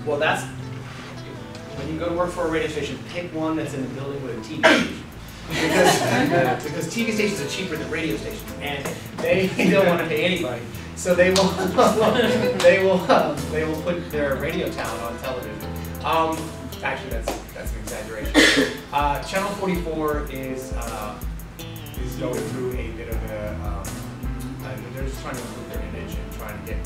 Well, that's, when you go to work for a radio station, pick one that's in a building with a TV station. Because TV stations are cheaper than radio stations, and they don't want to pay anybody. So they will put their radio talent on television. Actually, that's an exaggeration. Channel 44 is going through a bit of they're just trying to improve their image and trying to get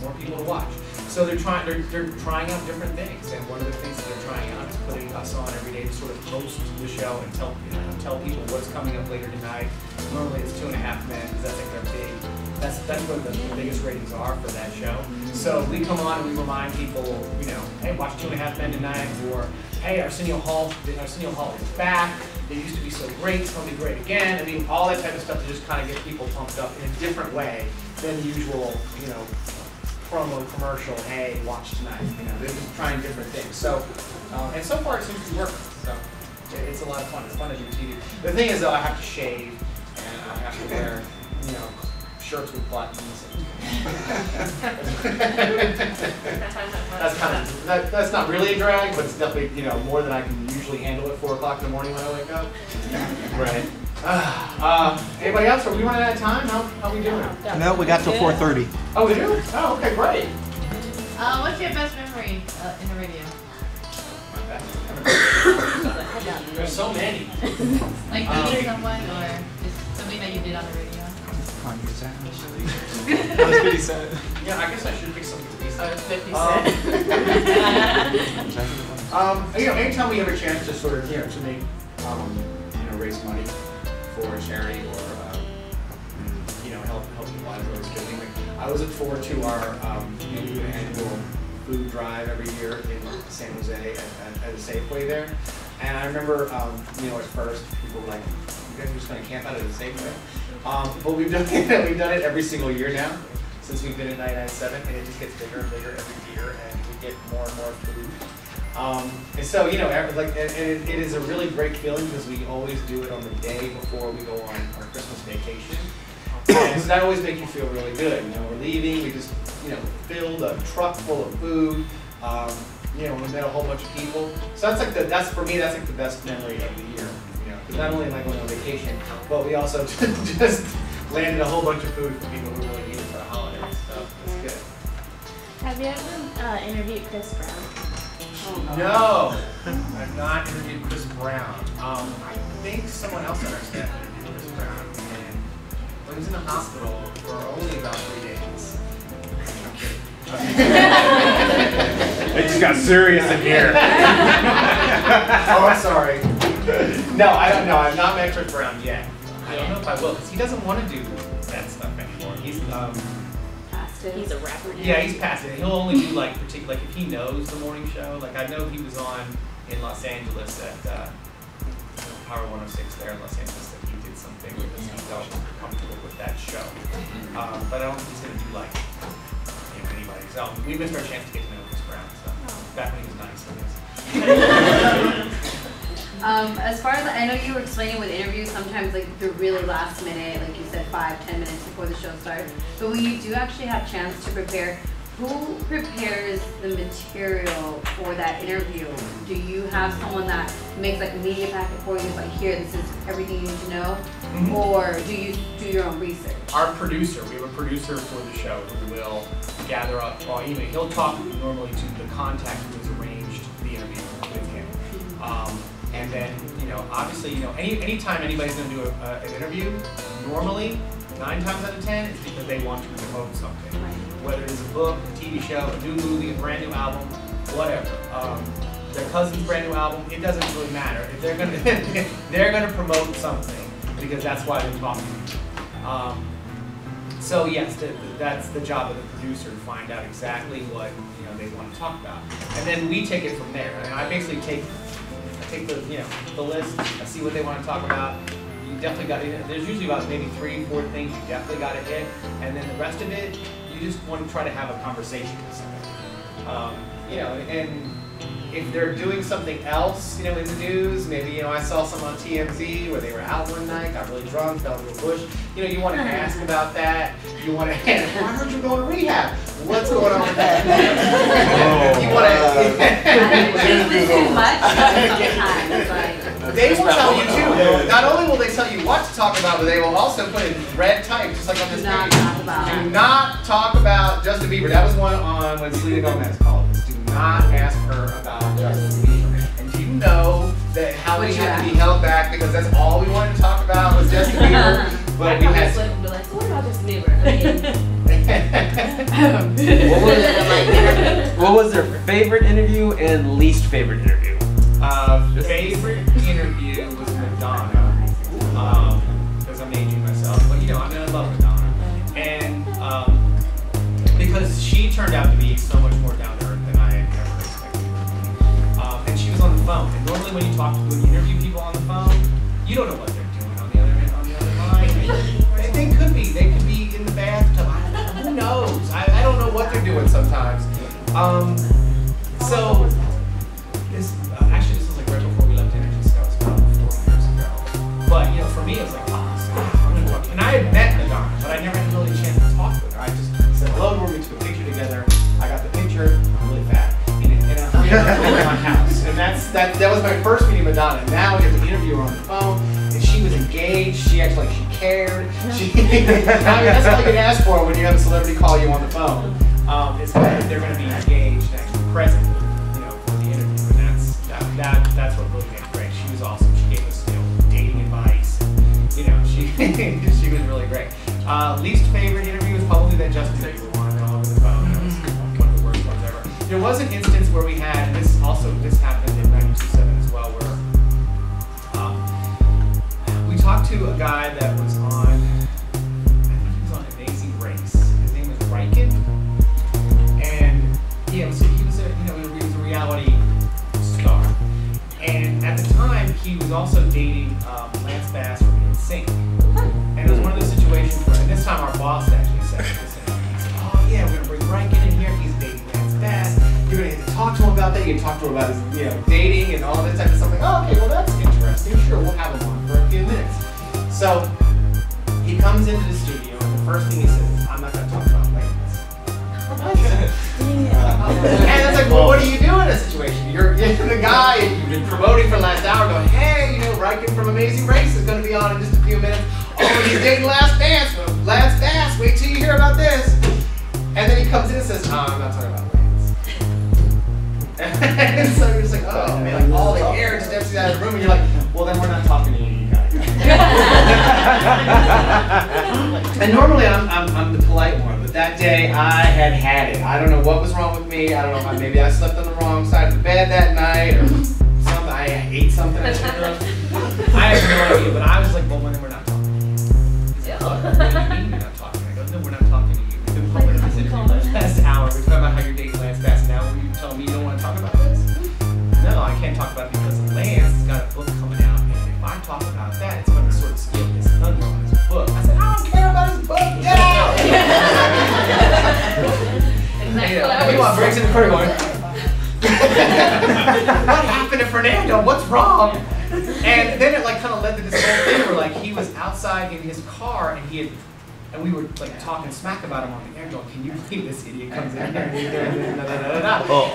more people to watch. So they're trying out different things, and one of the things that they're trying out is putting us on every day to sort of host the show and tell people what's coming up later tonight. Normally it's 2.5 Men, because that's like their big. That's what the biggest ratings are for that show. So we come on and we remind people, hey, watch 2.5 Men tonight, or hey, Arsenio Hall is back. They used to be so great, it's going to be great again. I mean, all that type of stuff to just kind of get people pumped up in a different way than the usual, promo commercial. Hey, watch tonight. They're just trying different things. So, and so far it seems to be working. So it's a lot of fun. It's fun to do TV. The thing is, though, I have to shave and I have to wear, shirts with buttons. That's not really a drag, but it's definitely more than I can usually handle at 4 o'clock in the morning when I wake up. Right. Anybody else? Are we running out of time? How are we doing? No, we got till 4:30. Oh, we do? Oh, okay, great. What's your best memory in the radio? My best memory. There's so many. Like meeting someone, or just something that you did on the radio? That was 50 Cent. Yeah, I guess I should pick something to be said. 50 Cent. Anytime we have a chance to sort of, to make, raise money for a charity or, help people out of those doing. I always look forward to our annual food drive every year in San Jose at a Safeway there. And I remember, at first people were like, you guys are just going to camp out at a Safeway? But we've done it every single year now since we've been in 99.7, and it just gets bigger and bigger every year, and we get more and more food. And so it is a really great feeling because we always do it on the day before we go on our Christmas vacation, and so that always makes you feel really good. We're leaving, we just filled a truck full of food. We met a whole bunch of people. So that's for me, that's like the best memory of the year. Because not only am I going on vacation, but we also just landed a whole bunch of food for people who really need it for the holidays. So it's good. Have you ever interviewed Chris Brown? No, I've not interviewed Chris Brown. I think someone else on our staff interviewed Chris Brown, and he was in the hospital for only about 3 days. It just got serious in here. Oh, I'm sorry. No, I don't know. I've not met Chris Brown yet. I don't know if I will, because he doesn't want to do that stuff anymore. He's He's a rapper now. Yeah, he's past it. He'll only do like if he knows the morning show. Like I know he was on in Los Angeles at Power 106 there in Los Angeles, that he did something because he felt comfortable with that show. But I don't think he's going to do like anybody. So we missed our chance to get to know Chris Brown. So back when he was nice, I guess. As far as I know, you were explaining with interviews, sometimes like they're really last minute, like you said, 5-10 minutes before the show starts. But when you do actually have a chance to prepare, who prepares the material for that interview? Do you have someone that makes like a media packet for you, like here, this is everything you need to know? Mm-hmm. Or do you do your own research? Our producer, we have a producer for the show who will gather up all email. He'll talk normally to the contact who has arranged the interview with him. And then, obviously, anytime anybody's going to do an interview, normally, 9 times out of 10, it's because they want to promote something. Whether it's a book, a TV show, a new movie, a brand new album, whatever. Their cousin's brand new album, it doesn't really matter. If they're going to they're going to promote something because that's why they're talking to you. So yes, that's the job of the producer to find out exactly what they want to talk about, and then we take it from there. And I basically take the list. I see what they want to talk about. You definitely got to. There's usually about maybe 3-4 things you definitely got to hit, and then the rest of it, you just want to try to have a conversation with someone. And if they're doing something else, in the news, maybe I saw some on TMZ where they were out one night, got really drunk, fell into a bush. You want to ask about that. You want to. I heard you're going to rehab. What's going on with that? You want to It's too much sometimes. Like, They will tell you too. Not only will they tell you what to talk about, but they will also put in red type, just like on this do not page. talk about. Do not talk about Justin Bieber. That was one on when Selena Gomez called us. Do not ask her about Justin Bieber. And do you know that how we had to be held back because that's all we wanted to talk about was Justin Bieber? But we had to be like, so what about Justin Bieber? What was their favorite interview and least favorite interview? Favorite interview was Madonna. Because I'm aging myself, but you know, I mean, I love Madonna. And because she turned out to be so much more down to earth than I had ever expected her to be. And she was on the phone. And normally when you talk to when you interview people on the phone, you don't know what they're doing on the other end, on the other line. They could be in the bathtub. Who knows? I don't know what they're doing sometimes. So this actually this was like right before we left Energy, so it was about 4 years ago. But you know, for me it was like, I'm gonna talk. And I had met Madonna, but I never had really a chance to talk with her. I just said hello to her, we took a picture together. I got the picture. I'm really fat, and I'm in my house. And that was my first meeting with Madonna. Now I get to interview her on the phone, and she was engaged. She acted like she cared. I mean, that's all you can ask for when you have a celebrity call you on the phone. Is that they're going to be engaged and present, you know, for the interview, and that's what really made it great. She was awesome. She gave us, you know, dating advice. You know, she was really great. Least favorite interview was probably that Justin Bieber one over the phone. That was one of the worst ones ever. There was an instance where we had this happened in 92.7 as well, where we talked to a guy that was on, I think he was on Amazing Race. His name was Riken. And yeah, so he was a reality star. And at the time, he was also dating Lance Bass from NSYNC. And it was one of those situations where, and this time our boss actually said this, and he said, oh yeah, we're gonna bring Riken in here. He's dating Lance Bass. You're gonna get to talk to him about that. You can talk to him about his, you know, dating and all this type of stuff. Like, oh, okay, well that's interesting. Sure, we'll have him on for a few minutes. So he comes into the studio, and the first thing he says is, I'm not gonna talk about Lance. And it's like, well, what do you do in a situation? You're the guy, and you've been promoting for the last hour, going, hey, you know, Riken from Amazing Race is going to be on in just a few minutes. Oh, he's dating Lance Bass. Wait till you hear about this. And then he comes in and says, oh, I'm not talking about Lance. And so you're just like, oh man, like all the air just empties out of the room, and you're like, well, then we're not talking to you guys. And normally I'm the polite one, but that day I had it. I don't know what was wrong with me. I don't know if maybe I slept on the wrong side of the bed that night, or something. I ate something I shouldn't have. I have no idea, but I was like, well, then we're not talking. He's like, what do you mean you're not talking? I go, no, we're not talking to you. We've been pulling this interview last hour. We're talking about how you're dating Lance Bass. Now will you tell me you don't want to talk about this? No, I can't talk about it because Lance has got a book coming out, and if I talk about that, it's going to sort of steal his thunder on his book. I said, I don't care about his book. Get out! Meanwhile, breaks in the corner going, what happened to Fernando? What's wrong? And then it like kind of led to this whole thing where like he was outside in his car and we were like talking smack about him on the air going, can you believe this idiot comes in here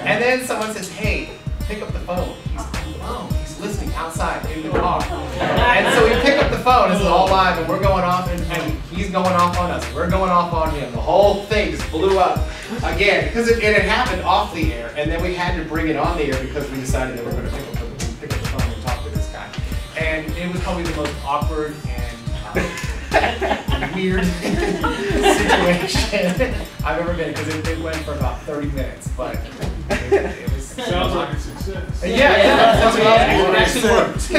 and then someone says, hey, pick up the phone. He's on the phone. He's listening outside in the car. And so we pick up the phone, this is all live, and we're going off, and he's going off on us. We're going off on him. The whole thing just blew up again, because it had happened off the air, and then we had to bring it on the air because we decided that we're going to pick up the phone and talk to this guy. And it was probably the most awkward and weird situation I've ever been, because it went for about 30 minutes, but it was... Sounds like a success. It actually worked. I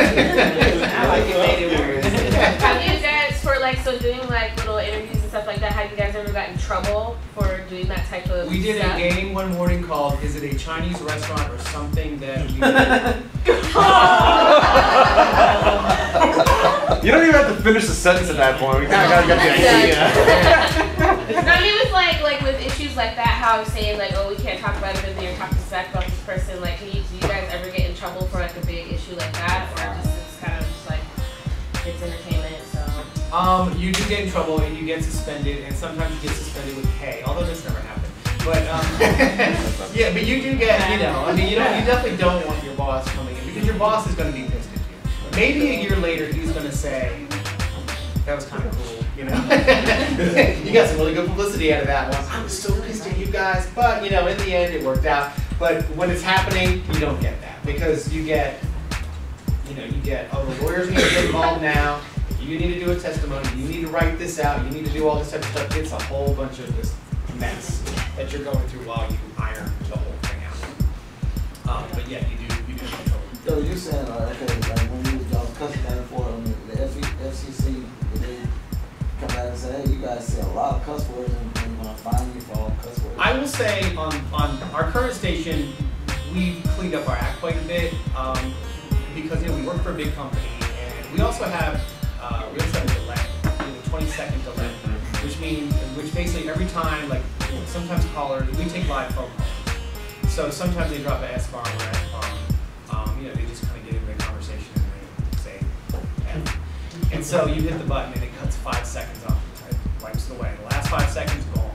like it, made it weird. Have you guys, for like, so doing like little interviews and stuff like that, have you guys ever gotten in trouble for doing that type of We did stuff? a game one morning called, is it a Chinese restaurant or something that we You don't even have to finish the sentence at that point. We kind of got the idea. No, I mean, with like with issues like that, how I'm saying like, oh, we can't talk about it, but then you're talking smack about this person. Like, do you guys ever get in trouble for like a big issue like that, or just it's kind of just like it's entertainment? So you do get in trouble and you get suspended, and sometimes you get suspended with pay. Although this never happened. But yeah, but you do get, you know, I mean, you definitely don't want your boss coming in because your boss is going to be pissed at you. Maybe a year later he's going to say, that was kind of cool, you know. You got some really good publicity out of that one. I was so pissed at you guys, but you know, in the end it worked out. But when it's happening, you don't get that because you get, oh, the lawyers need to get involved now. You need to do a testimony. You need to write this out. You need to do all this type of stuff. It's a whole bunch of this mess that you're going through while you iron the whole thing out. But yeah, you do get trouble. So you saying, okay, like when you was cussing back and forth, I mean, the FCC, they come back and say, hey, you guys say a lot of cuss words and we're going to fine you for all cuss words? I will say on our current station, we've cleaned up our act quite a bit because we work for a big company and we also have a delay, a 20-second delay, which basically every time, like sometimes callers, we take live phone calls. So sometimes they drop an S-bomb or F-bomb. They just kind of get into the conversation and they say F. And so you hit the button and it cuts 5 seconds off. It wipes it away. The last 5 seconds gone.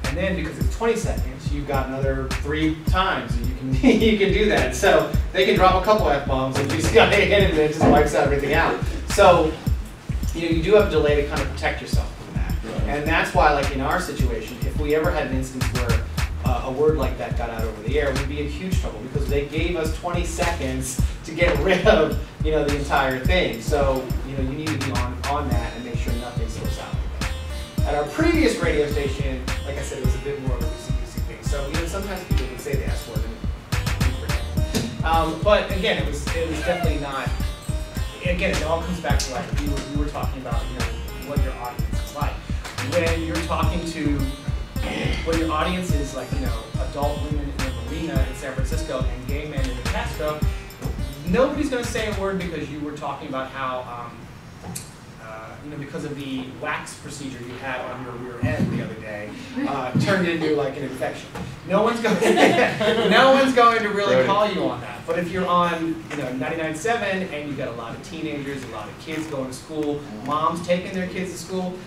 And then because it's 20 seconds, you've got another 3 times and you can do that. So they can drop a couple F-bombs and you just got to hit it and it just wipes everything out. So you do have a delay to kind of protect yourself from that. Right. And that's why, like in our situation, if we ever had an instance where a word like that got out over the air, we'd be in huge trouble because they gave us 20 seconds to get rid of the entire thing. So you need to be on that and make sure nothing slips out. At our previous radio station, like I said, it was a bit more of a loosey-goosey thing. So sometimes people would say the S word and we forget. But again, it was definitely not. Again, it all comes back to like we were talking about what your audience is like. When you're talking to when your audience is like adult women in a marina in San Francisco and gay men in Castro, nobody's going to say a word because you were talking about how because of the wax procedure you had on your rear end the other day, turned into like an infection. No one's going to really call you on that. But if you're on 99.7 and you've got a lot of teenagers, a lot of kids going to school, moms taking their kids to school,